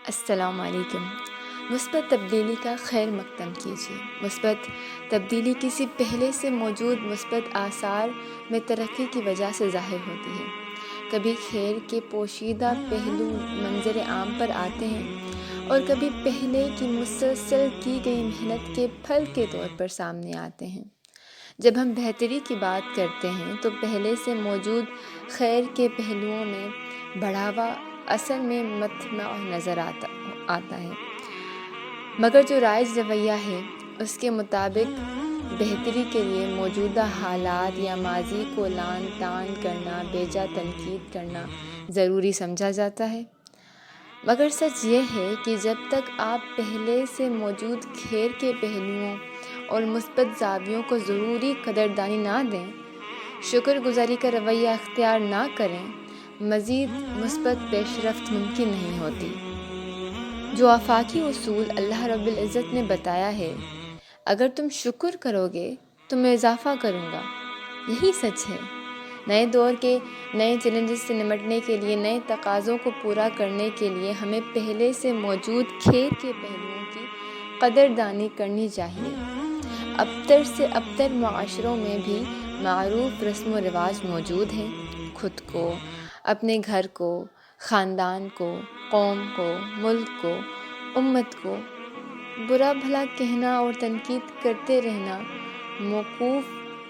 السلام علیکم۔ مثبت تبدیلی کا خیر مقدم کیجیے۔ مثبت تبدیلی کسی پہلے سے موجود مثبت آثار میں ترقی کی وجہ سے ظاہر ہوتی ہے۔ کبھی خیر کے پوشیدہ پہلو منظر عام پر آتے ہیں اور کبھی پہلے کی مسلسل کی گئی محنت کے پھل کے طور پر سامنے آتے ہیں۔ جب ہم بہتری کی بات کرتے ہیں تو پہلے سے موجود خیر کے پہلوؤں میں بڑھاوا اصل میں مطمع نظر آتا ہے، مگر جو رائج رویہ ہے اس کے مطابق بہتری کے لیے موجودہ حالات یا ماضی کو لعن طعن کرنا، بیجا تنقید کرنا ضروری سمجھا جاتا ہے۔ مگر سچ یہ ہے کہ جب تک آپ پہلے سے موجود خیر کے پہلوؤں اور مثبت زاویوں کو ضروری قدردانی نہ دیں، شکر گزاری کا رویہ اختیار نہ کریں، مزید مثبت پیش رفت ممکن نہیں ہوتی۔ جو آفاقی اصول اللہ رب العزت نے بتایا ہے، اگر تم شکر کرو گے تو میں اضافہ کروں گا، یہی سچ ہے۔ نئے دور کے نئے چیلنجز سے نمٹنے کے لیے، نئے تقاضوں کو پورا کرنے کے لیے ہمیں پہلے سے موجود خیر کے پہلوؤں کی قدردانی کرنی چاہیے۔ ابتر سے ابتر معاشروں میں بھی معروف رسم و رواج موجود ہیں۔ خود کو، اپنے گھر کو، خاندان کو، قوم کو، ملک کو، امت کو برا بھلا کہنا اور تنقید کرتے رہنا موقوف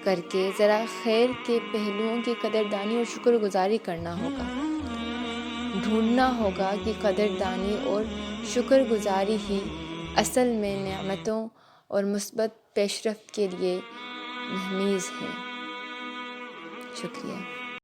کر کے ذرا خیر کے پہلوؤں کی قدردانی اور شکر گزاری کرنا ہوگا۔ ڈھونڈنا ہوگا کہ قدردانی اور شکر گزاری ہی اصل میں نعمتوں اور مثبت پیش رفت کے لیے مہمیز ہیں۔ شکریہ۔